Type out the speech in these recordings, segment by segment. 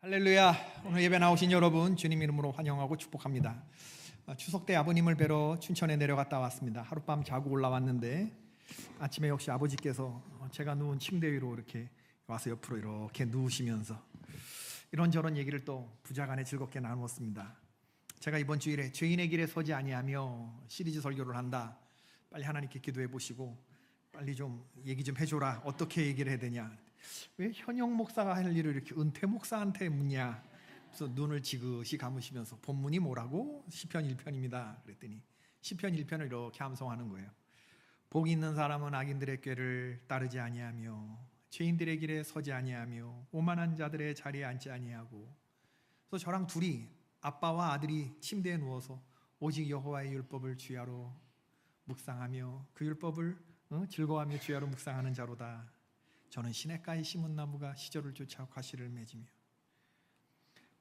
할렐루야. 오늘 예배 나오신 여러분 주님 이름으로 환영하고 축복합니다. 추석 때 아버님을 뵈러 춘천에 내려갔다 왔습니다. 하룻밤 자고 올라왔는데 아침에 역시 아버지께서 제가 누운 침대 위로 이렇게 와서 옆으로 이렇게 누우시면서 이런저런 얘기를 또 부자간에 즐겁게 나누었습니다. 제가 이번 주일에 죄인의 길에 서지 아니하며 시리즈 설교를 한다. 빨리 하나님께 기도해 보시고 빨리 좀 얘기 좀 해줘라. 어떻게 얘기를 해야 되냐. 왜 현역 목사가 할 일을 이렇게 은퇴 목사한테 묻냐. 그래서 눈을 지그시 감으시면서 본문이 뭐라고? 시편 1편입니다. 그랬더니 시편 1편을 이렇게 암송하는 거예요. 복 있는 사람은 악인들의 꾀를 따르지 아니하며 죄인들의 길에 서지 아니하며 오만한 자들의 자리에 앉지 아니하고. 그래서 저랑 둘이 아빠와 아들이 침대에 누워서 오직 여호와의 율법을 주야로 묵상하며 그 율법을 즐거워하며 주야로 묵상하는 자로다. 저는 시냇가에 심은 나무가 시절을 쫓아 과실을 맺으며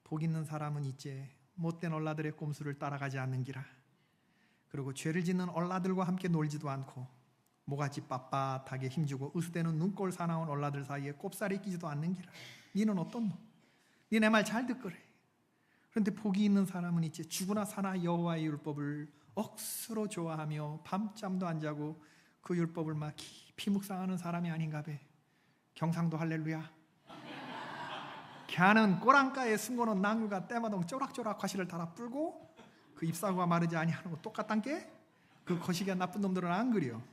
복 있는 사람은 이제 못된 얼라들의 꼼수를 따라가지 않는기라. 그리고 죄를 짓는 얼라들과 함께 놀지도 않고 모가지 빳빳하게 힘주고 으스대는 눈꼴 사나운 얼라들 사이에 꼽살이 끼지도 않는기라. 니는 어떤 놈? 니 내 말 잘 듣거래. 그런데 복이 있는 사람은 이제 죽으나 사나 여호와의 율법을 억수로 좋아하며 밤잠도 안 자고 그 율법을 막 깊이 묵상하는 사람이 아닌가 배. 경상도 할렐루야. 걔는 꼬랑가에 숨겨놓은 나무가 때마다 쪼락쪼락 과실을 달아 불고 그 잎사구가 마르지 아니하는 거 똑같단께? 그 거시기한 나쁜 놈들은 안 그래요.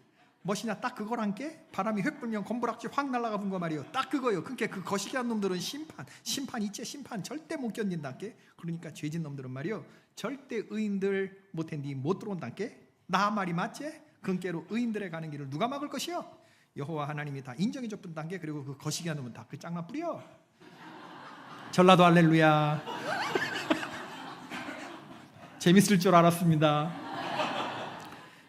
멋이냐 딱 그거란께? 바람이 획 불면 곰부락지 확 날아가 본 거 말이요. 딱 그거요. 그러니까 그 거시기한 놈들은 심판 있지. 심판 절대 못 견딘단께. 그러니까 죄진 놈들은 말이요 절대 의인들 못했니 못 들어온단께. 나 말이 맞지? 근께로 의인들의 가는 길을 누가 막을 것이요? 여호와 하나님이 다 인정해 줬던 단계. 그리고 그 거시기한 놈은 다 그 짱나 뿌려. 전라도 할렐루야. 재밌을 줄 알았습니다.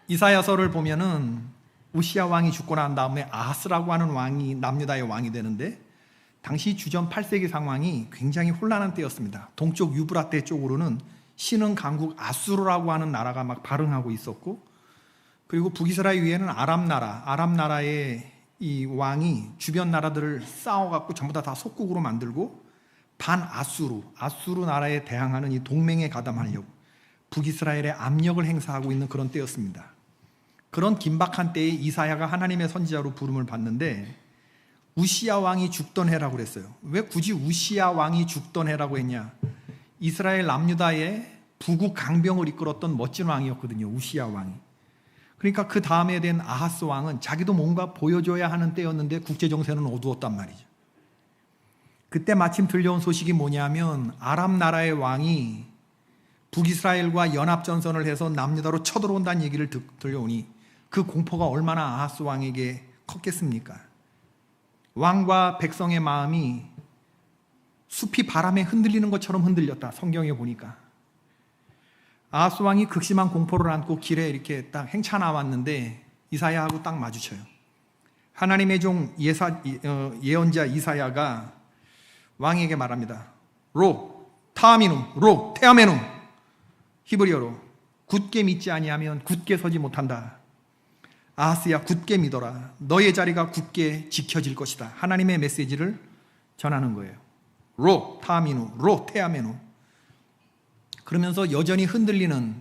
이사야서를 보면은 우시야 왕이 죽고 난 다음에 아하스라고 하는 왕이 남유다의 왕이 되는데 당시 주전 8세기 상황이 굉장히 혼란한 때였습니다. 동쪽 유브라테 쪽으로는 신흥 강국 아수르라고 하는 나라가 막 발흥하고 있었고, 그리고 북이스라엘 위에는 아람 나라의 이 왕이 주변 나라들을 싸워갖고 전부 다 속국으로 만들고 아수르 나라에 대항하는 이 동맹에 가담하려고 북이스라엘에 압력을 행사하고 있는 그런 때였습니다. 그런 긴박한 때에 이사야가 하나님의 선지자로 부름을 받는데 우시야 왕이 죽던 해라고 그랬어요. 왜 굳이 우시야 왕이 죽던 해라고 했냐? 이스라엘 남유다의 부국 강병을 이끌었던 멋진 왕이었거든요. 우시야 왕이. 그러니까 그 다음에 된 아하스 왕은 자기도 뭔가 보여줘야 하는 때였는데 국제정세는 어두웠단 말이죠. 그때 마침 들려온 소식이 뭐냐면 아람 나라의 왕이 북이스라엘과 연합전선을 해서 남유다로 쳐들어온다는 얘기를 들려오니 그 공포가 얼마나 아하스 왕에게 컸겠습니까? 왕과 백성의 마음이 숲이 바람에 흔들리는 것처럼 흔들렸다. 성경에 보니까 아하스 왕이 극심한 공포를 안고 길에 이렇게 딱 행차 나왔는데 이사야하고 딱 마주쳐요. 하나님의 종 예언자 이사야가 왕에게 말합니다. 로 타미눔 로 테아메눔. 히브리어로 굳게 믿지 아니하면 굳게 서지 못한다. 아하스야 굳게 믿어라. 너의 자리가 굳게 지켜질 것이다. 하나님의 메시지를 전하는 거예요. 로 타미누 로 테아메누. 그러면서 여전히 흔들리는,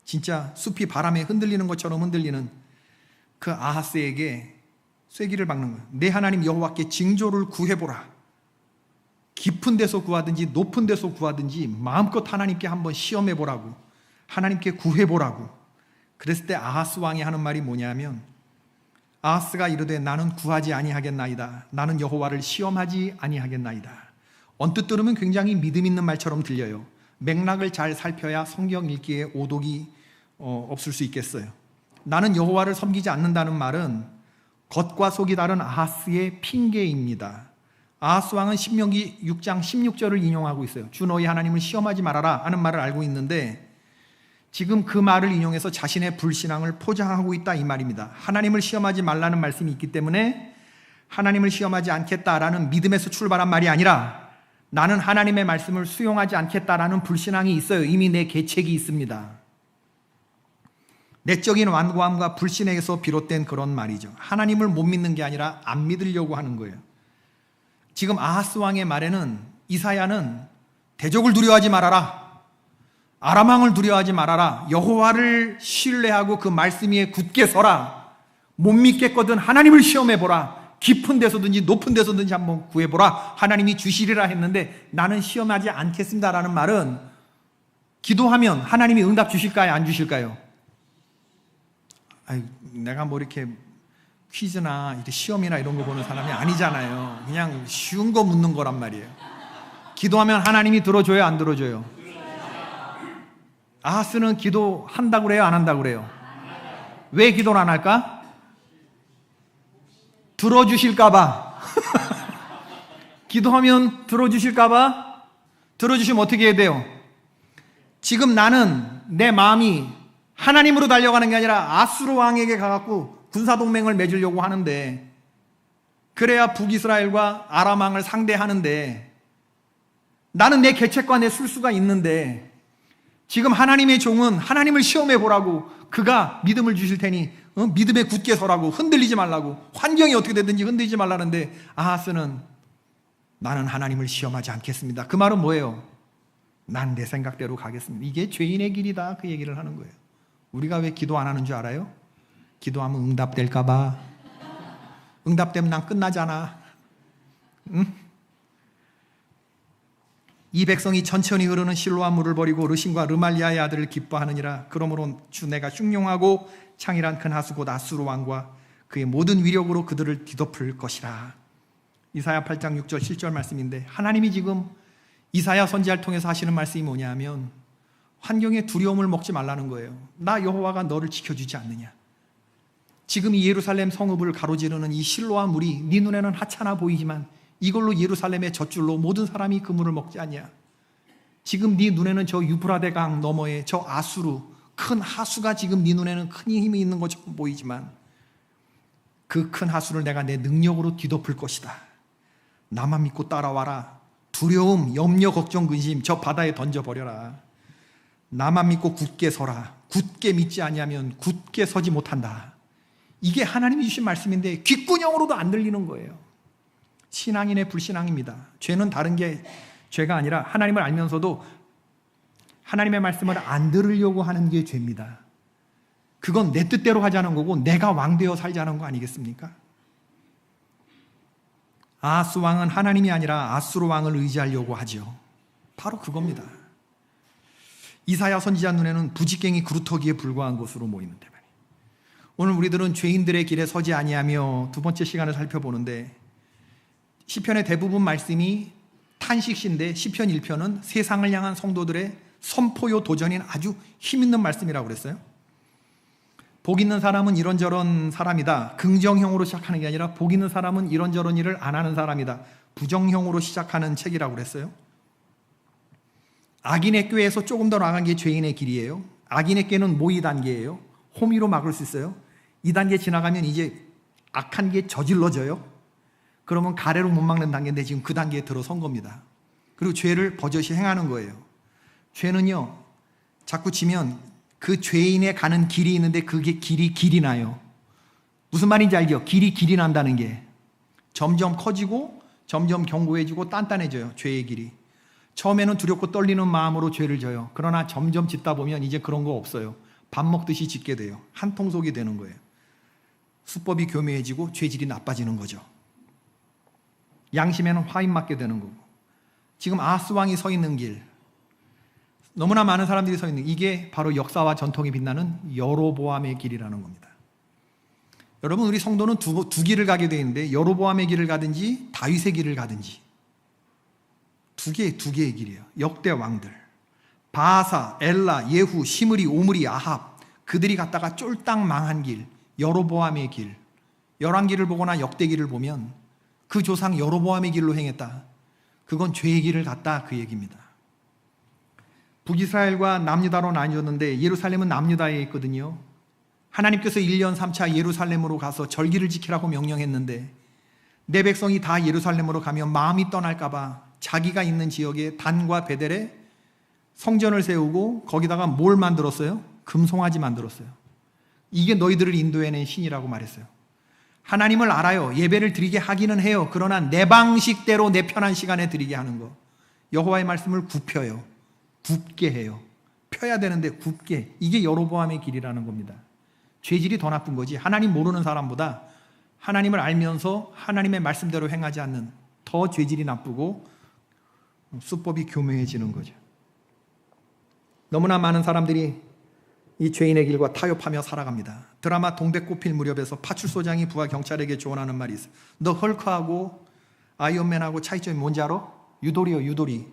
진짜 숲이 바람에 흔들리는 것처럼 흔들리는 그 아하스에게 쐐기를 박는 거예요. 내 하나님 여호와께 징조를 구해보라. 깊은 데서 구하든지 높은 데서 구하든지 마음껏 하나님께 한번 시험해보라고, 하나님께 구해보라고. 그랬을 때 아하스 왕이 하는 말이 뭐냐면 아하스가 이르되 나는 구하지 아니하겠나이다. 나는 여호와를 시험하지 아니하겠나이다. 언뜻 들으면 굉장히 믿음 있는 말처럼 들려요. 맥락을 잘 살펴야 성경 읽기에 오독이 없을 수 있겠어요. 나는 여호와를 섬기지 않는다는 말은 겉과 속이 다른 아하스의 핑계입니다. 아하스 왕은 신명기 6장 16절을 인용하고 있어요. 주 너희 하나님을 시험하지 말아라 하는 말을 알고 있는데 지금 그 말을 인용해서 자신의 불신앙을 포장하고 있다 이 말입니다. 하나님을 시험하지 말라는 말씀이 있기 때문에 하나님을 시험하지 않겠다라는 믿음에서 출발한 말이 아니라 나는 하나님의 말씀을 수용하지 않겠다라는 불신앙이 있어요. 이미 내 계책이 있습니다. 내적인 완고함과 불신에서 비롯된 그런 말이죠. 하나님을 못 믿는 게 아니라 안 믿으려고 하는 거예요. 지금 아하스 왕의 말에는 이사야는 대적을 두려워하지 말아라, 아람 왕을 두려워하지 말아라, 여호와를 신뢰하고 그 말씀 위에 굳게 서라, 못 믿겠거든 하나님을 시험해보라, 깊은 데서든지 높은 데서든지 한번 구해보라, 하나님이 주시리라 했는데 나는 시험하지 않겠습니다라는 말은 기도하면 하나님이 응답 주실까요, 안 주실까요? 아이, 내가 뭐 이렇게 퀴즈나 이렇게 시험이나 이런 거 보는 사람이 아니잖아요. 그냥 쉬운 거 묻는 거란 말이에요. 기도하면 하나님이 들어줘요, 안 들어줘요? 아하스는 기도한다고 그래요, 안 한다고 그래요? 왜 기도를 안 할까? 들어주실까봐. 기도하면 들어주실까봐. 들어주시면 어떻게 해야 돼요? 지금 나는 내 마음이 하나님으로 달려가는 게 아니라 아수르 왕에게 가갖고 군사동맹을 맺으려고 하는데, 그래야 북이스라엘과 아람 왕을 상대하는데, 나는 내 계책과 내 술수가 있는데, 지금 하나님의 종은 하나님을 시험해 보라고, 그가 믿음을 주실 테니 믿음에 굳게 서라고, 흔들리지 말라고, 환경이 어떻게 되든지 흔들리지 말라는데, 아하스는 나는 하나님을 시험하지 않겠습니다. 그 말은 뭐예요? 난 내 생각대로 가겠습니다. 이게 죄인의 길이다, 그 얘기를 하는 거예요. 우리가 왜 기도 안 하는 줄 알아요? 기도하면 응답될까 봐. 응답되면 난 끝나잖아. 응? 이 백성이 천천히 흐르는 실로암 물을 버리고 르신과 르말리아의 아들을 기뻐하느니라. 그러므로 주 내가 흉용하고 창이란 큰 하수 곧 아수르 왕과 그의 모든 위력으로 그들을 뒤덮을 것이라. 이사야 8장 6절 7절 말씀인데, 하나님이 지금 이사야 선지자를 통해서 하시는 말씀이 뭐냐면, 환경의 두려움을 먹지 말라는 거예요. 나 여호와가 너를 지켜주지 않느냐. 지금 이 예루살렘 성읍을 가로지르는 이 실로암 물이 네 눈에는 하찮아 보이지만 이걸로 예루살렘의 젖줄로 모든 사람이 그 물을 먹지 않냐. 지금 네 눈에는 저 유브라데 강 너머에 저 아수르 큰 하수가 지금 네 눈에는 큰 힘이 있는 것처럼 보이지만 그 큰 하수를 내가 내 능력으로 뒤덮을 것이다. 나만 믿고 따라와라. 두려움, 염려, 걱정, 근심 저 바다에 던져버려라. 나만 믿고 굳게 서라. 굳게 믿지 아니하면 굳게 서지 못한다. 이게 하나님이 주신 말씀인데 귓구녕으로도 안 들리는 거예요. 신앙인의 불신앙입니다. 죄는 다른 게 죄가 아니라 하나님을 알면서도 하나님의 말씀을 안 들으려고 하는 게 죄입니다. 그건 내 뜻대로 하자는 거고 내가 왕되어 살자는 거 아니겠습니까? 아하스 왕은 하나님이 아니라 아수르 왕을 의지하려고 하죠. 바로 그겁니다. 이사야 선지자 눈에는 부직갱이 그루터기에 불과한 것으로 보이는데, 오늘 우리들은 죄인들의 길에 서지 아니하며 두 번째 시간을 살펴보는데, 시편의 대부분 말씀이 탄식시인데 시편 1편은 세상을 향한 성도들의 선포요 도전인 아주 힘있는 말씀이라고 그랬어요. 복 있는 사람은 이런저런 사람이다. 긍정형으로 시작하는 게 아니라 복 있는 사람은 이런저런 일을 안 하는 사람이다. 부정형으로 시작하는 책이라고 그랬어요. 악인의 꾀에서 조금 더 나간 게 죄인의 길이에요. 악인의 꾀는 모의 단계예요. 호미로 막을 수 있어요. 이 단계 지나가면 이제 악한 게 저질러져요. 그러면 가래로 못 막는 단계인데 지금 그 단계에 들어선 겁니다. 그리고 죄를 버젓이 행하는 거예요. 죄는요, 자꾸 지면 그 죄인에 가는 길이 있는데 그게 길이 나요. 무슨 말인지 알죠? 길이 난다는 게 점점 커지고 점점 견고해지고 단단해져요. 죄의 길이. 처음에는 두렵고 떨리는 마음으로 죄를 져요. 그러나 점점 짓다 보면 이제 그런 거 없어요. 밥 먹듯이 짓게 돼요. 한 통속이 되는 거예요. 수법이 교묘해지고 죄질이 나빠지는 거죠. 양심에는 화인 맞게 되는 거고. 지금 아하스 왕이 서 있는 길, 너무나 많은 사람들이 서 있는, 이게 바로 역사와 전통이 빛나는 여로보암의 길이라는 겁니다. 여러분, 우리 성도는 두 길을 가게 되어 있는데 여로보암의 길을 가든지 다윗의 길을 가든지 두 개의 길이에요. 역대 왕들 바하사, 엘라, 예후, 시므리, 오므리, 아합, 그들이 갔다가 쫄딱 망한 길, 여로보암의 길. 열왕기를 보거나 역대기를 보면 그 조상 여로보암의 길로 행했다. 그건 죄의 길을 갔다, 그 얘기입니다. 북이스라엘과 남유다로 나뉘었는데 예루살렘은 남유다에 있거든요. 하나님께서 1년 3차 예루살렘으로 가서 절기를 지키라고 명령했는데 내 백성이 다 예루살렘으로 가면 마음이 떠날까 봐 자기가 있는 지역에 단과 베델에 성전을 세우고 거기다가 뭘 만들었어요? 금송아지 만들었어요. 이게 너희들을 인도해낸 신이라고 말했어요. 하나님을 알아요. 예배를 드리게 하기는 해요. 그러나 내 방식대로 내 편한 시간에 드리게 하는 거. 여호와의 말씀을 굽혀요. 굽게 해요. 펴야 되는데 굽게. 이게 여로보암의 길이라는 겁니다. 죄질이 더 나쁜 거지. 하나님 모르는 사람보다 하나님을 알면서 하나님의 말씀대로 행하지 않는 더 죄질이 나쁘고 수법이 교묘해지는 거죠. 너무나 많은 사람들이 이 죄인의 길과 타협하며 살아갑니다. 드라마 동백꽃필 무렵에서 파출소장이 부하 경찰에게 조언하는 말이 있어요. 너 헐크하고 아이언맨하고 차이점이 뭔지 알아? 유도리요, 유도리.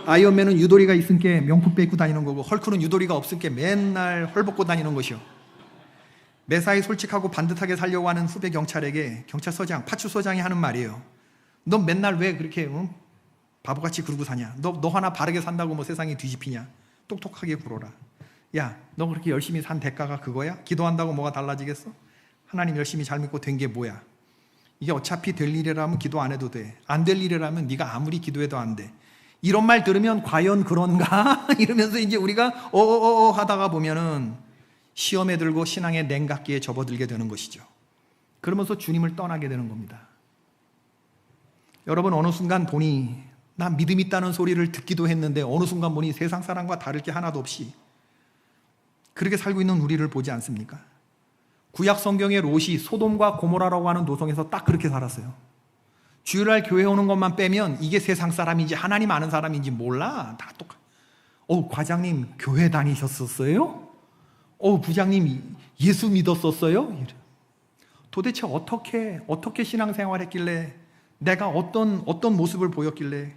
아이언맨은 유도리가 있으니까 명품 입고 다니는 거고, 헐크는 유도리가 없으니까 맨날 헐벗고 다니는 것이요. 매사에 솔직하고 반듯하게 살려고 하는 후배 경찰에게 경찰서장, 파출소장이 하는 말이에요. 너 맨날 왜 그렇게 바보같이 그러고 사냐? 너 하나 바르게 산다고 뭐 세상이 뒤집히냐? 똑똑하게 굴어라. 야, 너 그렇게 열심히 산 대가가 그거야? 기도한다고 뭐가 달라지겠어? 하나님 열심히 잘 믿고 된 게 뭐야? 이게 어차피 될 일이라면 기도 안 해도 돼. 안 될 일이라면 네가 아무리 기도해도 안 돼. 이런 말 들으면 과연 그런가? 이러면서 이제 우리가 하다가 보면은 시험에 들고 신앙의 냉각기에 접어들게 되는 것이죠. 그러면서 주님을 떠나게 되는 겁니다. 여러분, 어느 순간 보니 나 믿음 있다는 소리를 듣기도 했는데 어느 순간 보니 세상 사람과 다를 게 하나도 없이 그렇게 살고 있는 우리를 보지 않습니까? 구약 성경의 롯이 소돔과 고모라라고 하는 도성에서 딱 그렇게 살았어요. 주일날 교회 오는 것만 빼면 이게 세상 사람인지 하나님 아는 사람인지 몰라. 다 똑같아. 과장님 교회 다니셨었어요? 부장님 예수 믿었었어요? 도대체 어떻게 신앙생활했길래, 내가 어떤 모습을 보였길래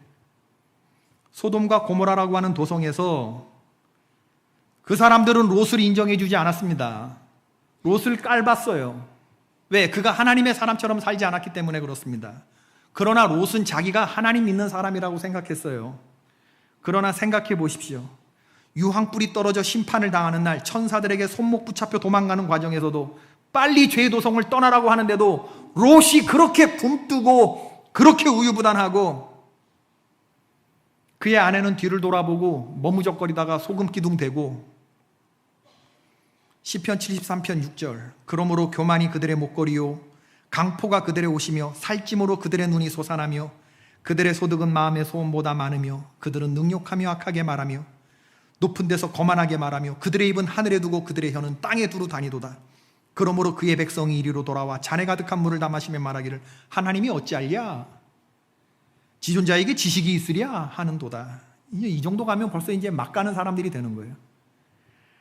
소돔과 고모라라고 하는 도성에서 그 사람들은 롯을 인정해 주지 않았습니다. 롯을 깔봤어요. 왜? 그가 하나님의 사람처럼 살지 않았기 때문에 그렇습니다. 그러나 롯은 자기가 하나님 믿는 사람이라고 생각했어요. 그러나 생각해 보십시오. 유황불이 떨어져 심판을 당하는 날, 천사들에게 손목 붙잡혀 도망가는 과정에서도 빨리 죄의 도성을 떠나라고 하는데도 롯이 그렇게 굼뜨고 그렇게 우유부단하고, 그의 아내는 뒤를 돌아보고 머무적거리다가 소금기둥 대고, 시편 73편 6절, 그러므로 교만이 그들의 목걸이요 강포가 그들의 옷이며 살찜으로 그들의 눈이 솟아나며 그들의 소득은 마음의 소원보다 많으며 그들은 능욕하며 악하게 말하며 높은 데서 거만하게 말하며 그들의 입은 하늘에 두고 그들의 혀는 땅에 두루 다니도다. 그러므로 그의 백성이 이리로 돌아와 잔에 가득한 물을 다 마시며 말하기를 하나님이 어찌알랴? 지존자에게 지식이 있으랴? 하는도다. 이제 이 정도 가면 벌써 이제 막 가는 사람들이 되는 거예요.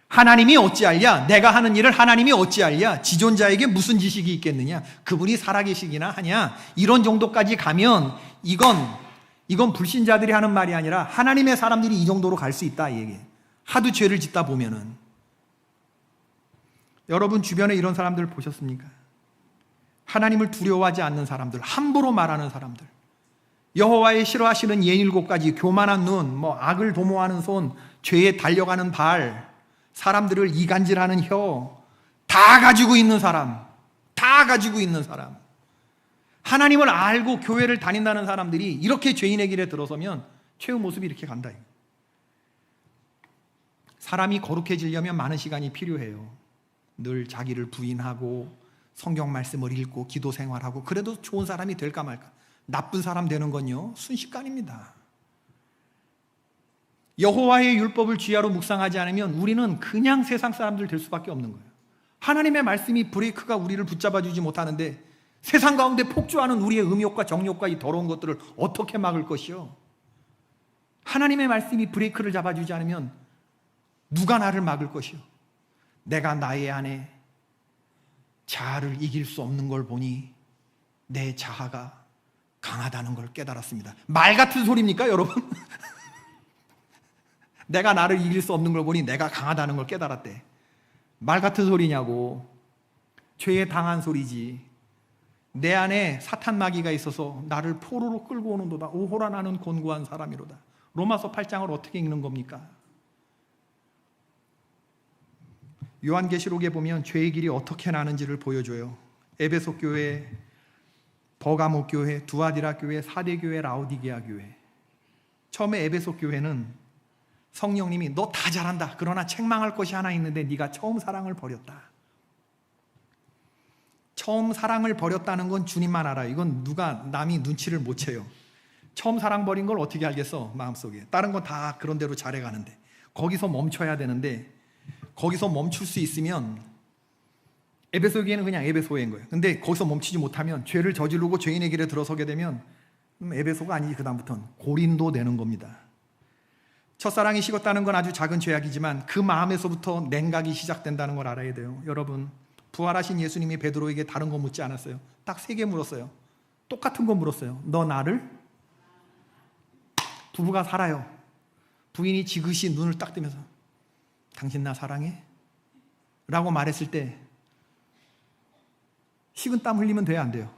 하나님이 어찌알랴? 내가 하는 일을 하나님이 어찌알랴? 지존자에게 무슨 지식이 있겠느냐? 그분이 살아계시기나 하냐? 이런 정도까지 가면 이건 불신자들이 하는 말이 아니라 하나님의 사람들이 이 정도로 갈 수 있다, 이 얘기. 하도 죄를 짓다 보면은. 여러분 주변에 이런 사람들 보셨습니까? 하나님을 두려워하지 않는 사람들, 함부로 말하는 사람들, 여호와의 싫어하시는 예 7가지, 교만한 눈, 악을 도모하는 손, 죄에 달려가는 발, 사람들을 이간질하는 혀, 다 가지고 있는 사람, 하나님을 알고 교회를 다닌다는 사람들이 이렇게 죄인의 길에 들어서면 최후 모습이 이렇게 간다. 사람이 거룩해지려면 많은 시간이 필요해요. 늘 자기를 부인하고 성경 말씀을 읽고 기도 생활하고, 그래도 좋은 사람이 될까 말까. 나쁜 사람 되는 건요, 순식간입니다. 여호와의 율법을 주야로 묵상하지 않으면 우리는 그냥 세상 사람들 될 수밖에 없는 거예요. 하나님의 말씀이 브레이크가 우리를 붙잡아주지 못하는데 세상 가운데 폭주하는 우리의 음욕과 정욕과 이 더러운 것들을 어떻게 막을 것이요? 하나님의 말씀이 브레이크를 잡아주지 않으면 누가 나를 막을 것이요? 내가 나의 안에 자아를 이길 수 없는 걸 보니 내 자아가 강하다는 걸 깨달았습니다. 말 같은 소리입니까, 여러분? 내가 나를 이길 수 없는 걸 보니 내가 강하다는 걸 깨달았대. 말 같은 소리냐고. 죄에 당한 소리지. 내 안에 사탄 마귀가 있어서 나를 포로로 끌고 오는도다. 오호라 나는 곤고한 사람이로다. 로마서 8장을 어떻게 읽는 겁니까? 요한계시록에 보면 죄의 길이 어떻게 나는지를 보여줘요. 에베소 교회, 버가모 교회, 두아디라 교회, 사대 교회, 라오디게아 교회. 처음에 에베소 교회는 성령님이 너 다 잘한다. 그러나 책망할 것이 하나 있는데 네가 처음 사랑을 버렸다. 처음 사랑을 버렸다는 건 주님만 알아요. 이건 남이 눈치를 못 채요. 처음 사랑 버린 걸 어떻게 알겠어? 마음속에. 다른 건 다 그런 대로 잘해가는데 거기서 멈춰야 되는데 거기서 멈출 수 있으면 에베소 교회는 그냥 에베소 교회인 거예요. 근데 거기서 멈추지 못하면 죄를 저지르고 죄인의 길에 들어서게 되면 에베소가 아니지, 그 다음부터는 고린도 되는 겁니다. 첫사랑이 식었다는 건 아주 작은 죄악이지만 그 마음에서부터 냉각이 시작된다는 걸 알아야 돼요. 여러분, 부활하신 예수님이 베드로에게 다른 거 묻지 않았어요. 딱 3개 물었어요. 똑같은 거 물었어요. 너 나를? 부부가 살아요. 부인이 지그시 눈을 딱 뜨면서 당신 나 사랑해? 라고 말했을 때 식은땀 흘리면 돼요, 안 돼요?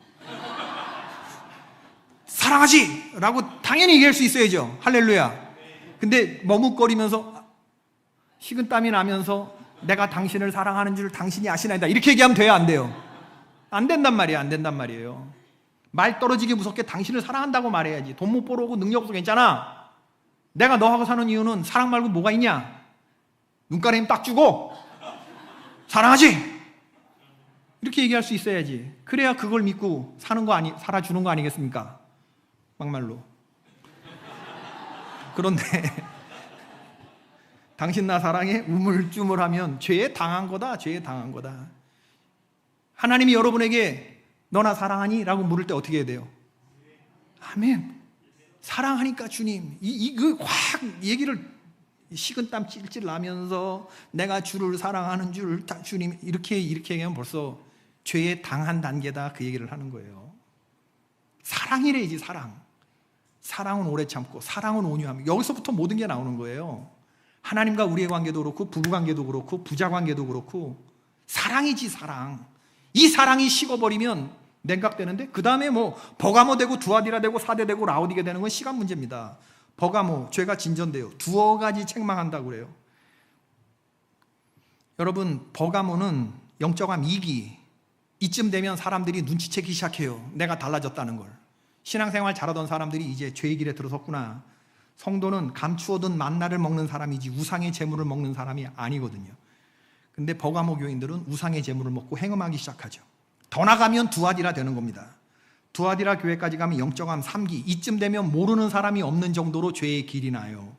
사랑하지! 라고 당연히 얘기할 수 있어야죠. 할렐루야. 근데 머뭇거리면서 식은땀이 나면서 내가 당신을 사랑하는 줄 당신이 아시나이다, 이렇게 얘기하면 돼요, 안 돼요? 안 된단 말이에요. 안 된단 말이에요. 말 떨어지게 무섭게 당신을 사랑한다고 말해야지. 돈 못 벌어오고 능력 없어 괜찮아. 내가 너하고 사는 이유는 사랑 말고 뭐가 있냐? 눈가에 힘 딱 주고 사랑하지! 이렇게 얘기할 수 있어야지. 그래야 그걸 믿고 살아주는 거 아니겠습니까? 막말로. 그런데 당신 나 사랑해? 우물쭈물하면 죄에 당한 거다. 죄에 당한 거다. 하나님이 여러분에게 너나 사랑하니? 라고 물을 때 어떻게 해야 돼요? 아멘. 사랑하니까 주님. 확 얘기를 식은땀 찔찔 나면서 내가 주를 사랑하는 줄 주님 이렇게 얘기하면 벌써 죄에 당한 단계다, 그 얘기를 하는 거예요. 사랑이래야지. 사랑은 오래 참고 사랑은 온유함. 여기서부터 모든 게 나오는 거예요. 하나님과 우리의 관계도 그렇고 부부관계도 그렇고 부자관계도 그렇고 사랑이지, 사랑. 이 사랑이 식어버리면 냉각되는데 그 다음에 뭐 버가모 되고 두아디라 되고 사대 되고 라오디게 되는 건 시간 문제입니다. 버가모, 죄가 진전돼요. 두어 가지 책망한다고 그래요. 여러분, 버가모는 영적함 2기. 이쯤 되면 사람들이 눈치채기 시작해요. 내가 달라졌다는 걸. 신앙생활 잘하던 사람들이 이제 죄의 길에 들어섰구나. 성도는 감추어둔 만나를 먹는 사람이지 우상의 재물을 먹는 사람이 아니거든요. 근데 버가모 교인들은 우상의 재물을 먹고 행음하기 시작하죠. 더 나가면 두아디라 되는 겁니다. 두아디라 교회까지 가면 영적함 3기. 이쯤 되면 모르는 사람이 없는 정도로 죄의 길이 나요.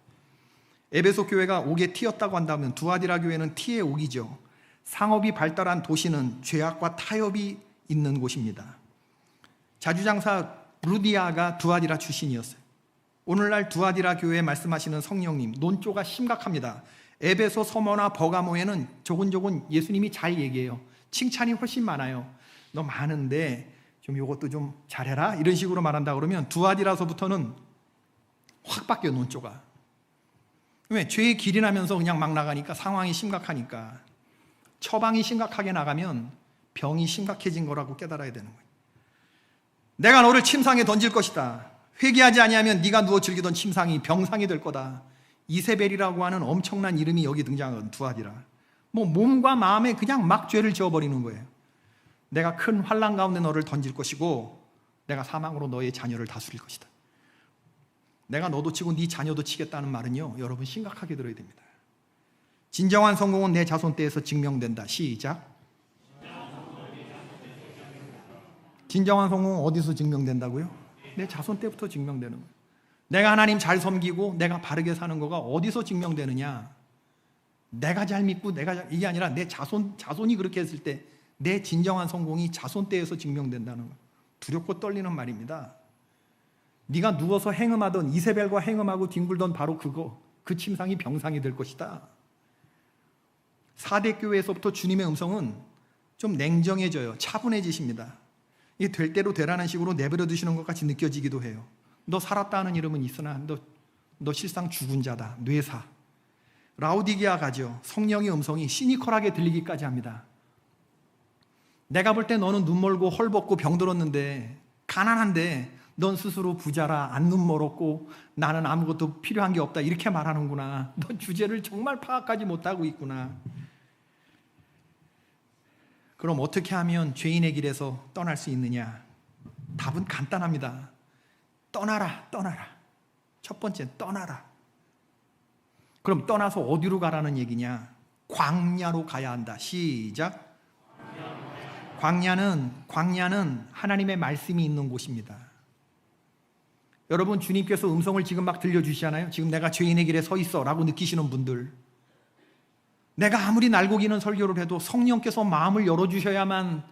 에베소 교회가 옥에 튀었다고 한다면 두아디라 교회는 티의 옥이죠. 상업이 발달한 도시는 죄악과 타협이 있는 곳입니다. 자주장사 루디아가 두아디라 출신이었어요. 오늘날 두아디라 교회에 말씀하시는 성령님, 논조가 심각합니다. 에베소, 서머나 버가모에는 조곤조곤 예수님이 잘 얘기해요. 칭찬이 훨씬 많아요. 너 많은데 좀 이것도 좀 잘해라, 이런 식으로 말한다 그러면 두아디라서부터는 확 바뀌어요, 논조가. 왜? 죄의 길이 나면서 그냥 막 나가니까, 상황이 심각하니까. 처방이 심각하게 나가면 병이 심각해진 거라고 깨달아야 되는 거예요. 내가 너를 침상에 던질 것이다. 회개하지 아니하면 네가 누워 즐기던 침상이 병상이 될 거다. 이세벨이라고 하는 엄청난 이름이 여기 등장하거든, 두아디라. 몸과 마음에 그냥 막 죄를 지어버리는 거예요. 내가 큰 환난 가운데 너를 던질 것이고 내가 사망으로 너의 자녀를 다스릴 것이다. 내가 너도 치고 네 자녀도 치겠다는 말은요, 여러분 심각하게 들어야 됩니다. 진정한 성공은 내 자손 때에서 증명된다. 시작. 진정한 성공은 어디서 증명된다고요? 내 자손 때부터 증명되는 거예요. 내가 하나님 잘 섬기고 내가 바르게 사는 거가 어디서 증명되느냐? 내가 잘 믿고 이게 아니라 내 자손이 그렇게 했을 때 내 진정한 성공이 자손 때에서 증명된다는 거예요. 두렵고 떨리는 말입니다. 네가 누워서 행음하던 이세벨과 행음하고 뒹굴던 바로 그 침상이 병상이 될 것이다. 4대 교회에서부터 주님의 음성은 좀 냉정해져요. 차분해지십니다. 이게 될 대로 되라는 식으로 내버려 두시는 것 같이 느껴지기도 해요. 너 살았다 하는 이름은 있으나 너 실상 죽은 자다. 뇌사. 라오디게아 가죠. 성령의 음성이 시니컬하게 들리기까지 합니다. 내가 볼 때 너는 눈 멀고 헐벗고 병들었는데, 가난한데 넌 스스로 부자라, 안 눈 멀었고 나는 아무것도 필요한 게 없다, 이렇게 말하는구나. 넌 주제를 정말 파악하지 못하고 있구나. 그럼 어떻게 하면 죄인의 길에서 떠날 수 있느냐? 답은 간단합니다. 떠나라. 첫 번째, 떠나라. 그럼 떠나서 어디로 가라는 얘기냐? 광야로 가야 한다. 시작. 광야는 하나님의 말씀이 있는 곳입니다. 여러분, 주님께서 음성을 지금 막 들려주시잖아요. 지금 내가 죄인의 길에 서 있어 라고 느끼시는 분들, 내가 아무리 날고기는 설교를 해도 성령께서 마음을 열어주셔야만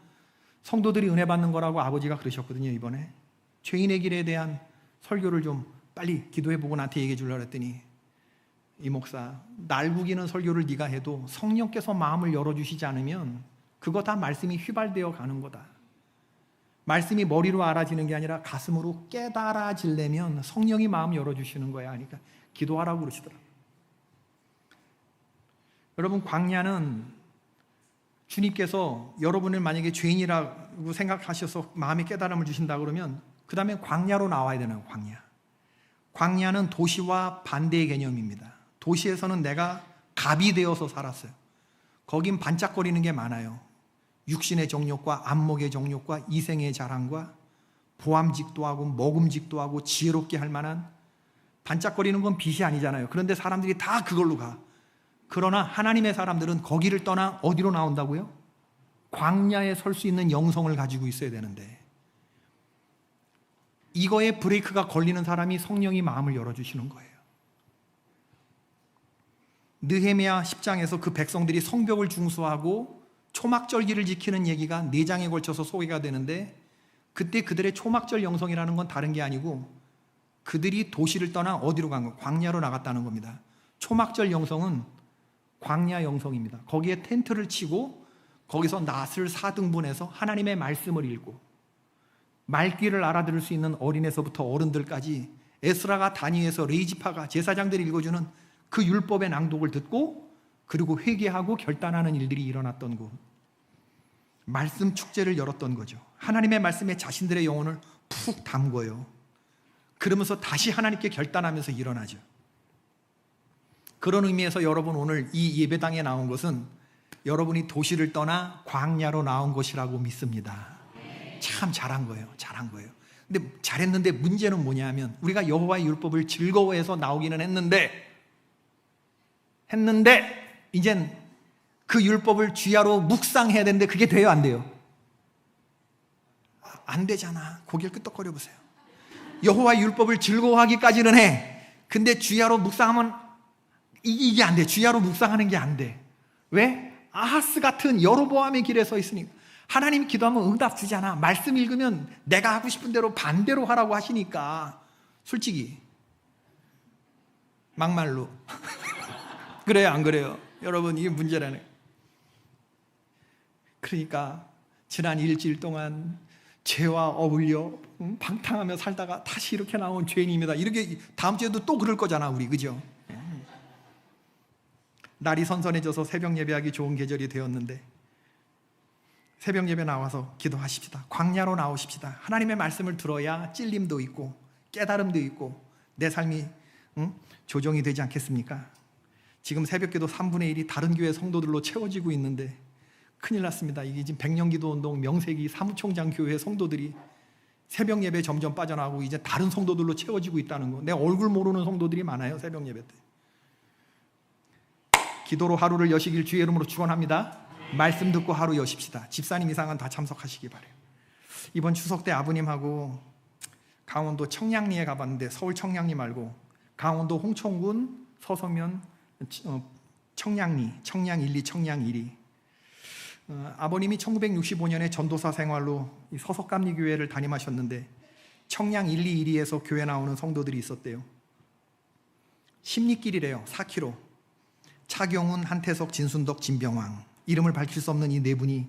성도들이 은혜 받는 거라고 아버지가 그러셨거든요. 이번에 죄인의 길에 대한 설교를 좀 빨리 기도해보고 나한테 얘기해 주려고 했더니, 이 목사, 날구기는 설교를 네가 해도 성령께서 마음을 열어주시지 않으면 그거 다 말씀이 휘발되어 가는 거다. 말씀이 머리로 알아지는 게 아니라 가슴으로 깨달아지려면 성령이 마음 열어주시는 거야. 그러니까 기도하라고 그러시더라고요. 여러분, 광야는 주님께서 여러분을 만약에 죄인이라고 생각하셔서 마음의 깨달음을 주신다 그러면 그 다음에 광야로 나와야 되는 광야. 광야는 도시와 반대의 개념입니다. 도시에서는 내가 갑이 되어서 살았어요. 거긴 반짝거리는 게 많아요. 육신의 정욕과 안목의 정욕과 이생의 자랑과 보암직도 하고 먹음직도 하고 지혜롭게 할 만한, 반짝거리는 건 빛이 아니잖아요. 그런데 사람들이 다 그걸로 가. 그러나 하나님의 사람들은 거기를 떠나 어디로 나온다고요? 광야에 설 수 있는 영성을 가지고 있어야 되는데, 이거에 브레이크가 걸리는 사람이 성령이 마음을 열어주시는 거예요. 느헤미야 10장에서 그 백성들이 성벽을 중수하고 초막절기를 지키는 얘기가 4장에 걸쳐서 소개가 되는데, 그때 그들의 초막절 영성이라는 건 다른 게 아니고 그들이 도시를 떠나 어디로 간 거? 광야로 나갔다는 겁니다. 초막절 영성은 광야 영성입니다. 거기에 텐트를 치고 거기서 낫을 4등분해서 하나님의 말씀을 읽고, 말귀를 알아들을 수 있는 어린애서부터 어른들까지 에스라가 단위에서 레이지파가 제사장들이 읽어주는 그 율법의 낭독을 듣고, 그리고 회개하고 결단하는 일들이 일어났던 곳, 말씀 축제를 열었던 거죠. 하나님의 말씀에 자신들의 영혼을 푹 담궈요. 그러면서 다시 하나님께 결단하면서 일어나죠. 그런 의미에서 여러분, 오늘 이 예배당에 나온 것은 여러분이 도시를 떠나 광야로 나온 것이라고 믿습니다. 참 잘한 거예요. 잘한 거예요. 근데 잘했는데 문제는 뭐냐면, 우리가 여호와의 율법을 즐거워해서 나오기는 했는데 이젠 그 율법을 주야로 묵상해야 되는데 그게 돼요, 안 돼요? 안 되잖아. 고개를 끄덕거려 보세요. 여호와의 율법을 즐거워하기까지는 해. 근데 주야로 묵상하면 이게 안 돼. 주야로 묵상하는 게 안 돼. 왜? 아하스 같은 여로보암의 길에 서 있으니까. 하나님 기도하면 응답 주잖아. 말씀 읽으면 내가 하고 싶은 대로 반대로 하라고 하시니까. 솔직히 막말로 그래요, 안 그래요? 여러분, 이게 문제라네. 그러니까 지난 일주일 동안 죄와 어울려 방탕하며 살다가 다시 이렇게 나온 죄인입니다. 이렇게 다음 주에도 또 그럴 거잖아, 우리. 그죠? 날이 선선해져서 새벽 예배하기 좋은 계절이 되었는데, 새벽 예배 나와서 기도하십시다. 광야로 나오십시다. 하나님의 말씀을 들어야 찔림도 있고 깨달음도 있고 내 삶이 조정이 되지 않겠습니까? 지금 새벽기도 3분의 1이 다른 교회 성도들로 채워지고 있는데 큰일 났습니다. 이게 지금 백년기도운동 명세기 사무총장 교회 성도들이 새벽 예배 점점 빠져나가고 이제 다른 성도들로 채워지고 있다는 거. 내 얼굴 모르는 성도들이 많아요, 새벽 예배 때. 기도로 하루를 여시길 주의 이름으로 축원합니다. 말씀 듣고 하루 여십시다. 집사님 이상은 다 참석하시기 바래요. 이번 추석 때 아버님하고 강원도 청량리에 가봤는데, 서울 청량리 말고 강원도 홍천군 서서면 청량리, 청량 1, 2, 청량 1이, 아버님이 1965년에 전도사 생활로 서석감리 교회를 담임하셨는데 청량 1, 2, 1위에서 교회 나오는 성도들이 있었대요. 십리길이래요. 4km. 차경훈, 한태석, 진순덕, 진병왕, 이름을 밝힐 수 없는 이 네 분이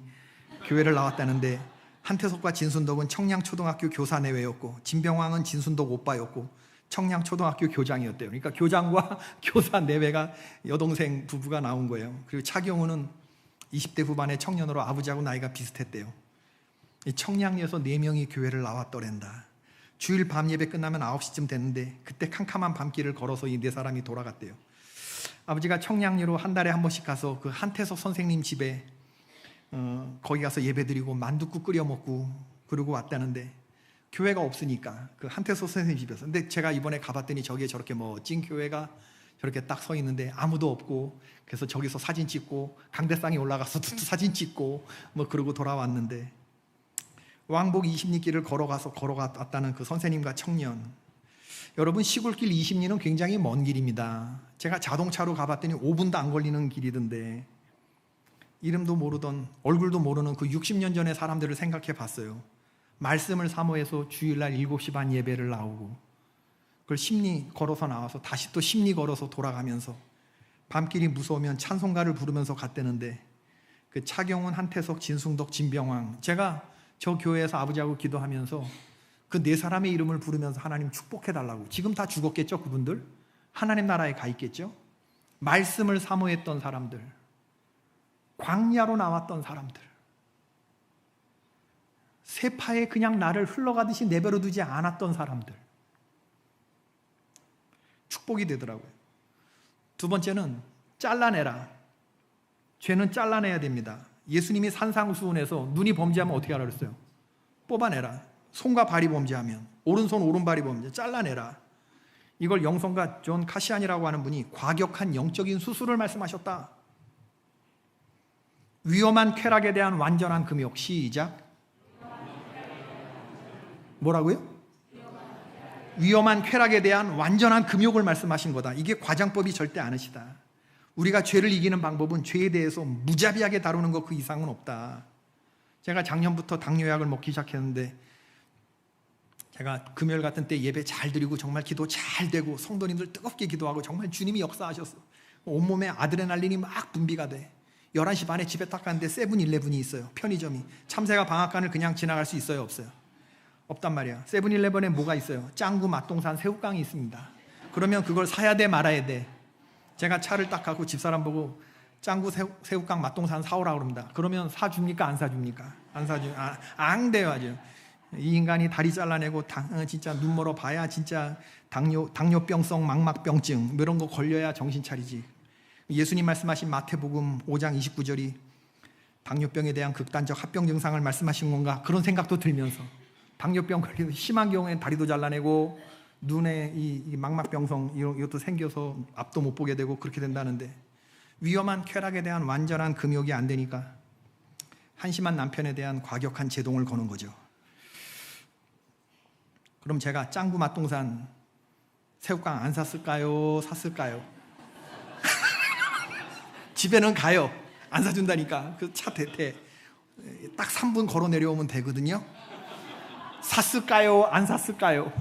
교회를 나왔다는데, 한태석과 진순덕은 청량초등학교 교사 내외였고, 진병왕은 진순덕 오빠였고, 청량초등학교 교장이었대요. 그러니까 교장과 교사 내외가 여동생 부부가 나온 거예요. 그리고 차경훈은 20대 후반의 청년으로 아버지하고 나이가 비슷했대요. 이 청량리에서 4명이 교회를 나왔더랜다. 주일 밤 예배 끝나면 9시쯤 됐는데 그때 캄캄한 밤길을 걸어서 이 4사람이 돌아갔대요. 아버지가 청량리로 한 달에 한 번씩 가서 그 한태석 선생님 집에 거기 가서 예배드리고 만둣국 끓여 먹고 그러고 왔다는데, 교회가 없으니까 그 한태석 선생님 집에서. 근데 제가 이번에 가봤더니 저기에 저렇게 멋진 교회가 저렇게 딱 서 있는데 아무도 없고, 그래서 저기서 사진 찍고 강대상에 올라가서 사진 찍고 뭐 그러고 돌아왔는데, 왕복 20리길을 걸어갔다는 그 선생님과 청년, 여러분, 시골길 20리는 굉장히 먼 길입니다. 제가 자동차로 가봤더니 5분도 안 걸리는 길이던데, 이름도 모르던, 얼굴도 모르는 그 60년 전의 사람들을 생각해 봤어요. 말씀을 사모해서 주일날 7시 반 예배를 나오고, 그걸 10리 걸어서 나와서 다시 또 10리 걸어서 돌아가면서 밤길이 무서우면 찬송가를 부르면서 갔다는데, 그 차경훈, 한태석, 진승덕, 진병왕, 제가 저 교회에서 아버지하고 기도하면서 그 네 사람의 이름을 부르면서 하나님 축복해달라고. 지금 다 죽었겠죠, 그분들? 하나님 나라에 가 있겠죠? 말씀을 사모했던 사람들, 광야로 나왔던 사람들, 세파에 그냥 나를 흘러가듯이 내버려 두지 않았던 사람들, 축복이 되더라고요. 두 번째는 잘라내라. 죄는 잘라내야 됩니다. 예수님이 산상수훈에서 눈이 범죄하면 어떻게 하라 그랬어요? 뽑아내라. 손과 발이 범죄하면, 오른손 오른발이 범죄, 잘라내라. 이걸 영성가 존 카시안이라고 하는 분이 과격한 영적인 수술을 말씀하셨다. 위험한 쾌락에 대한 완전한 금욕. 시작. 뭐라고요? 위험한 쾌락에 대한 완전한 금욕을 말씀하신 거다. 이게 과장법이 절대 아니시다. 우리가 죄를 이기는 방법은 죄에 대해서 무자비하게 다루는 것 그 이상은 없다. 제가 작년부터 당뇨약을 먹기 시작했는데, 제가 금요일 같은 때 예배 잘 드리고 정말 기도 잘 되고 성도님들 뜨겁게 기도하고 정말 주님이 역사하셨어. 온몸에 아드레날린이 막 분비가 돼. 11시 반에 집에 딱 갔는데 세븐일레븐이 있어요. 편의점이. 참새가 방앗간을 그냥 지나갈 수 있어요, 없어요? 없단 말이야. 세븐일레븐에 뭐가 있어요? 짱구, 맛동산, 새우깡이 있습니다. 그러면 그걸 사야 돼, 말아야 돼? 제가 차를 딱 갖고 집사람 보고 짱구, 새우깡, 맛동산 사오라고 그럽니다. 그러면 사줍니까, 안 사줍니까? 안 사주. 앙대요 아주. 이 인간이 다리 잘라내고 진짜 눈 멀어 봐야 진짜 당뇨병성 망막병증 이런 거 걸려야 정신 차리지. 예수님 말씀하신 마태복음 5장 29절이 당뇨병에 대한 극단적 합병 증상을 말씀하신 건가, 그런 생각도 들면서, 당뇨병 걸리고 심한 경우에는 다리도 잘라내고 눈에 이 망막병성 이것도 생겨서 앞도 못 보게 되고 그렇게 된다는데, 위험한 쾌락에 대한 완전한 금욕이 안 되니까 한심한 남편에 대한 과격한 제동을 거는 거죠. 그럼 제가 짱구, 맛동산, 새우깡 안 샀을까요? 샀을까요? 집에는 가요. 안 사준다니까. 그 차 대대 딱 3분 걸어 내려오면 되거든요. 샀을까요? 안 샀을까요?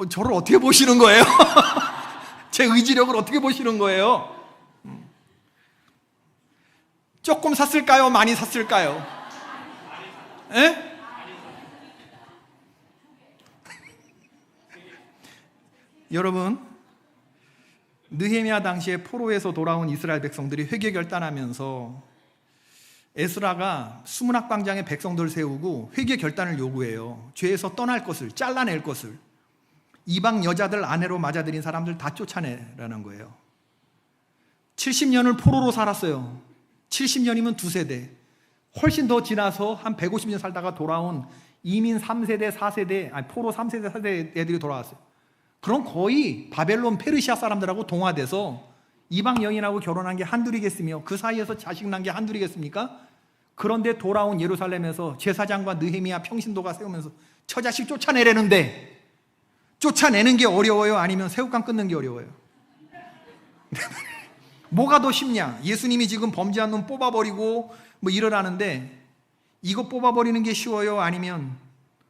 저를 어떻게 보시는 거예요? 제 의지력을 어떻게 보시는 거예요? 조금 샀을까요? 많이 샀을까요? 에? 여러분, 느헤미야 당시에 포로에서 돌아온 이스라엘 백성들이 회개 결단하면서 에스라가 수문학광장에 백성들을 세우고 회개 결단을 요구해요. 죄에서 떠날 것을, 잘라낼 것을. 이방 여자들 아내로 맞아들인 사람들 다 쫓아내라는 거예요. 70년을 포로로 살았어요. 70년이면 두 세대. 훨씬 더 지나서 한 150년 살다가 돌아온 이민 3세대, 4세대, 아니 포로 3세대, 4세대 애들이 돌아왔어요. 그럼 거의 바벨론, 페르시아 사람들하고 동화돼서 이방 여인하고 결혼한 게 한둘이겠으며 그 사이에서 자식 난 게 한둘이겠습니까? 그런데 돌아온 예루살렘에서 제사장과 느헤미야 평신도가 세우면서 처자식 쫓아내려는데, 쫓아내는 게 어려워요? 아니면 새우깡 끊는 게 어려워요? 뭐가 더 쉽냐? 예수님이 지금 범죄한 놈 뽑아버리고 뭐 이러라는데, 이거 뽑아버리는 게 쉬워요? 아니면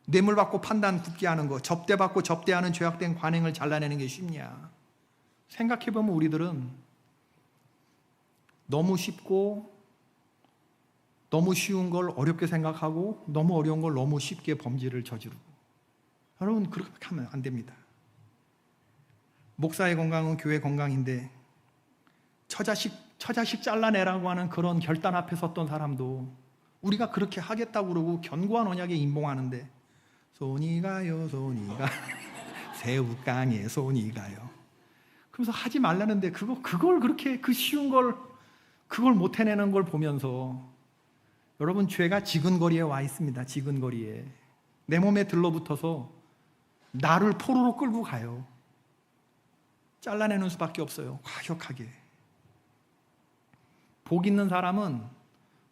뇌물 받고 판단 굳게 하는 거, 접대받고 접대하는 죄악된 관행을 잘라내는 게 쉽냐? 생각해보면 우리들은 너무 쉽고 너무 쉬운 걸 어렵게 생각하고 너무 어려운 걸 너무 쉽게 범죄를 저지르고. 여러분, 그렇게 하면 안 됩니다. 목사의 건강은 교회 건강인데 처자식 잘라내라고 하는 그런 결단 앞에 섰던 사람도 우리가 그렇게 하겠다고 그러고 견고한 언약에 임봉하는데, 손이 가요, 손이 가. 새우깡에 손이 가요. 그러면서 하지 말라는데 그걸 그렇게 그 쉬운 걸 그걸 못 해내는 걸 보면서, 여러분, 죄가 지근거리에 와 있습니다. 지근거리에 내 몸에 들러붙어서 나를 포로로 끌고 가요. 잘라내는 수밖에 없어요. 과격하게. 복 있는 사람은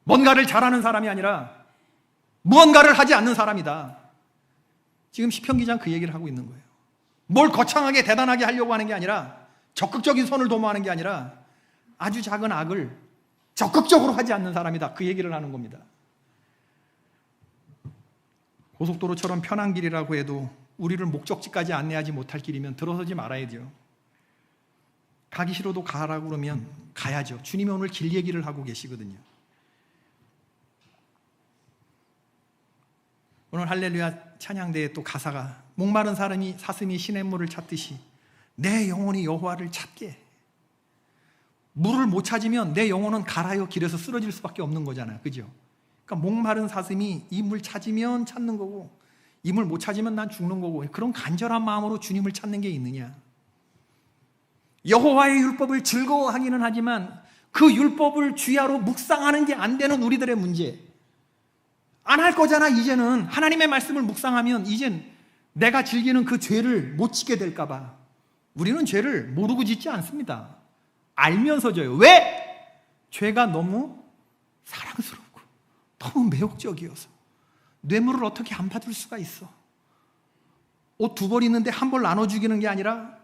뭔가를 잘하는 사람이 아니라 무언가를 하지 않는 사람이다. 지금 시편 기자는 그 얘기를 하고 있는 거예요. 뭘 거창하게 대단하게 하려고 하는 게 아니라, 적극적인 선을 도모하는 게 아니라 아주 작은 악을 적극적으로 하지 않는 사람이다, 그 얘기를 하는 겁니다. 고속도로처럼 편한 길이라고 해도 우리를 목적지까지 안내하지 못할 길이면 들어서지 말아야죠. 가기 싫어도 가라고 그러면 가야죠. 주님이 오늘 길 얘기를 하고 계시거든요. 오늘 할렐루야 찬양대에 또 가사가 목마른 사슴이 시냇물을 찾듯이 내 영혼이 여호와를 찾게. 물을 못 찾으면 내 영혼은 가라요 길에서 쓰러질 수밖에 없는 거잖아요. 그죠? 그러니까 목마른 사슴이 이 물 찾으면 찾는 거고, 이 물 못 찾으면 난 죽는 거고, 그런 간절한 마음으로 주님을 찾는 게 있느냐? 여호와의 율법을 즐거워하기는 하지만 그 율법을 주야로 묵상하는 게 안 되는 우리들의 문제. 안 할 거잖아. 이제는 하나님의 말씀을 묵상하면 이젠 내가 즐기는 그 죄를 못 지게 될까 봐 우리는 죄를 모르고 짓지 않습니다. 알면서 져요. 왜? 죄가 너무 사랑스럽고 너무 매혹적이어서. 뇌물을 어떻게 안 받을 수가 있어? 옷 2벌 있는데 1벌 나눠 주기는 게 아니라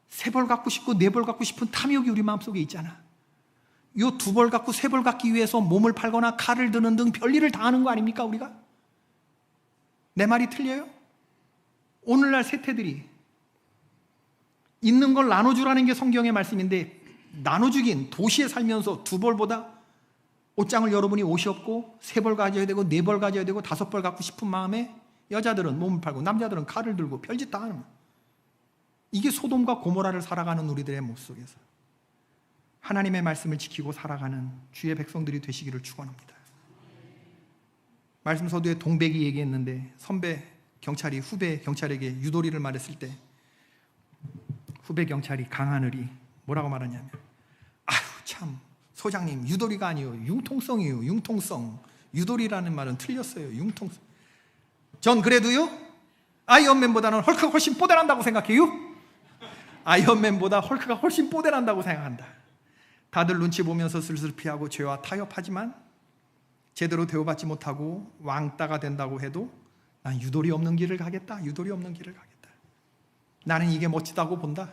3벌 갖고 싶고 4벌 갖고 싶은 탐욕이 우리 마음속에 있잖아. 요 2벌 갖고 3벌 갖기 위해서 몸을 팔거나 칼을 드는 등 별일을 다 하는 거 아닙니까, 우리가? 내 말이 틀려요? 오늘날 세태들이 있는 걸 나눠주라는 게 성경의 말씀인데, 나눠주긴 도시에 살면서 2벌보다 옷장을 열어보니 옷이 없고 3벌 가져야 되고 4벌 가져야 되고 5벌 갖고 싶은 마음에 여자들은 몸을 팔고 남자들은 칼을 들고 별짓 다 하는 거예요. 이게 소돔과 고모라를 살아가는 우리들의 모습 속에서 하나님의 말씀을 지키고 살아가는 주의 백성들이 되시기를 축원합니다. 말씀 서두에 동백이 얘기했는데, 선배 경찰이 후배 경찰에게 유도리를 말했을 때 후배 경찰이 강하늘이 뭐라고 말하냐면, 아유 참 소장님, 유도리가 아니요 융통성이에요. 융통성. 유도리라는 말은 틀렸어요. 융통성. 전 그래도요 아이언맨보다는 헐크가 훨씬 뽀대난다고 생각해요. 아이언맨보다 헐크가 훨씬 뽀대난다고 생각한다. 다들 눈치 보면서 슬슬 피하고 죄와 타협하지만 제대로 대우받지 못하고 왕따가 된다고 해도 난 유도리 없는 길을 가겠다. 유도리 없는 길을 가겠다. 나는 이게 멋지다고 본다.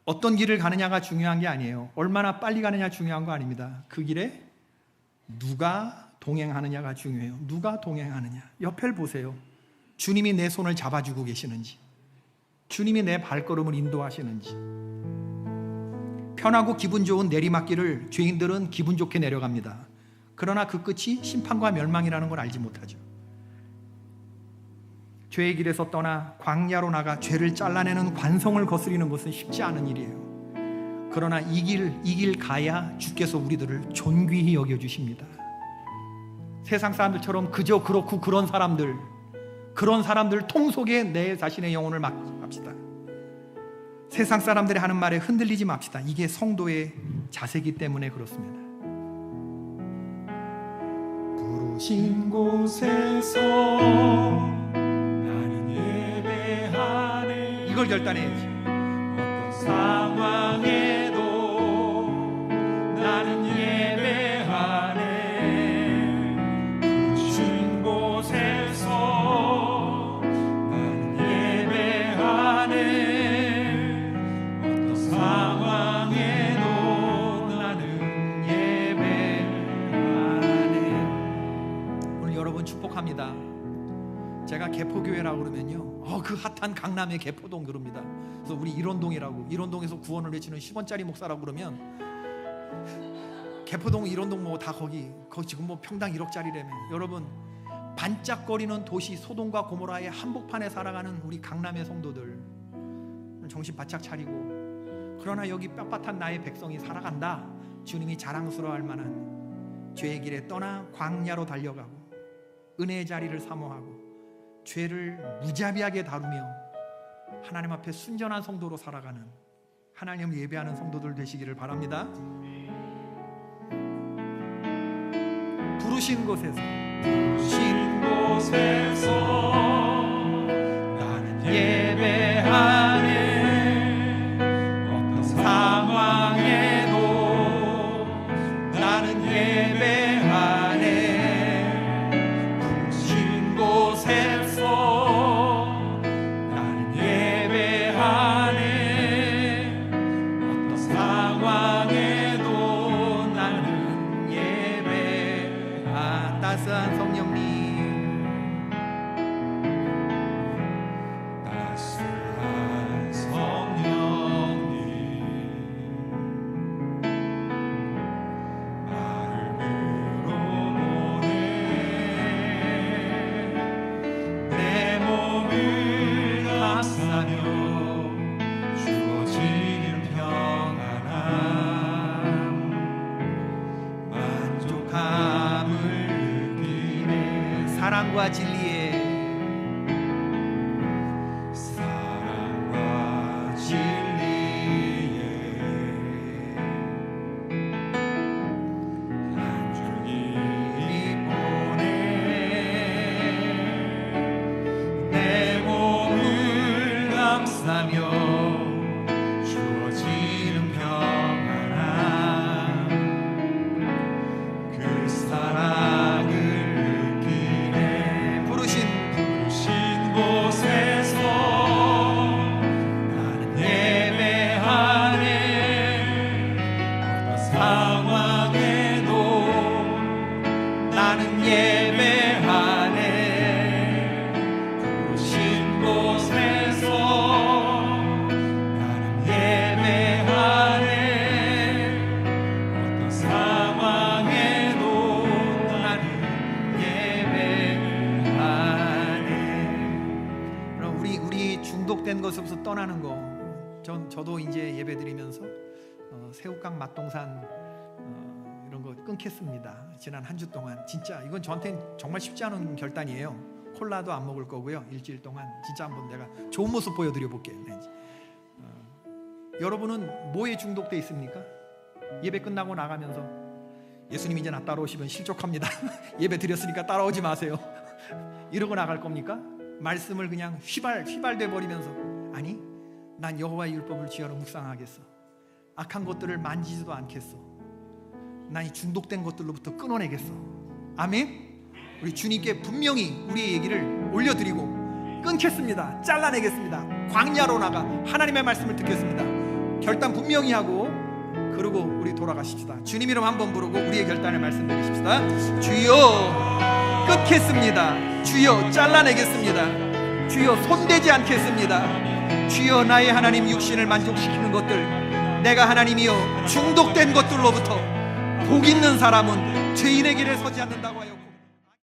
어떤 길을 가느냐가 중요한 게 아니에요. 얼마나 빨리 가느냐 중요한 거 아닙니다. 그 길에 누가 동행하느냐가 중요해요. 누가 동행하느냐. 옆을 보세요. 주님이 내 손을 잡아주고 계시는지, 주님이 내 발걸음을 인도하시는지. 편하고 기분 좋은 내리막길을 죄인들은 기분 좋게 내려갑니다. 그러나 그 끝이 심판과 멸망이라는 걸 알지 못하죠. 죄의 길에서 떠나 광야로 나가 죄를 잘라내는 관성을 거스리는 것은 쉽지 않은 일이에요. 그러나 이 길 가야 주께서 우리들을 존귀히 여겨주십니다. 세상 사람들처럼 그저 그렇고 그런 사람들 통속에 내 자신의 영혼을 맡깁시다. 세상 사람들이 하는 말에 흔들리지 맙시다. 이게 성도의 자세이기 때문에 그렇습니다. 부르신 곳에서 나는 예배하네. 이걸 결단해야지. 어떤 상황에도 나는 예배하네. 부르신 곳에서 나는 예배하네. 어떤 상황에도 나는 예배하네. 오늘 여러분 축복합니다. 제가 개포교회라고 그러면요, 그 핫한 강남의 개포동 그럽니다. 그래서 우리 일원동이라고, 일원동에서 구원을 외치는 10원짜리 목사라고 그러면, 개포동 일원동 뭐 다 거기 지금 뭐 평당 1억짜리라며. 여러분, 반짝거리는 도시 소돔과 고모라의 한복판에 살아가는 우리 강남의 성도들, 정신 바짝 차리고, 그러나 여기 빳빳한 나의 백성이 살아간다. 주님이 자랑스러워할 만한 죄의 길에 떠나 광야로 달려가고 은혜의 자리를 사모하고 죄를 무자비하게 다루며 하나님 앞에 순전한 성도로 살아가는, 하나님을 예배하는 성도들 되시기를 바랍니다. 부르신 곳에서 나는 예배하네. 어떤 상황에도 나는 예배하네. 부르신 곳에서 저도 이제 예배드리면서 새우깡 맛동산 이런 거 끊겠습니다. 지난 한 주 동안 진짜 이건 저한테는 정말 쉽지 않은 결단이에요. 콜라도 안 먹을 거고요. 일주일 동안 진짜 한번 내가 좋은 모습 보여드려 볼게요. 여러분은 뭐에 중독돼 있습니까? 예배 끝나고 나가면서 예수님 이제 나 따라오시면 실족합니다. 예배 드렸으니까 따라오지 마세요. 이러고 나갈 겁니까? 말씀을 그냥 휘발돼 버리면서 아니 난 여호와의 율법을 주야로 묵상하겠어. 악한 것들을 만지지도 않겠어. 난 이 중독된 것들로부터 끊어내겠어. 아멘. 우리 주님께 분명히 우리의 얘기를 올려드리고 끊겠습니다. 잘라내겠습니다. 광야로 나가 하나님의 말씀을 듣겠습니다. 결단 분명히 하고 그러고 우리 돌아가십시다. 주님 이름 한번 부르고 우리의 결단을 말씀드리십시다. 주여 끊겠습니다. 주여 잘라내겠습니다. 주여 손대지 않겠습니다. 주여 나의 하나님 육신을 만족시키는 것들, 내가 하나님이여 중독된 것들로부터 복 있는 사람은 죄인의 길에 서지 않는다고 하여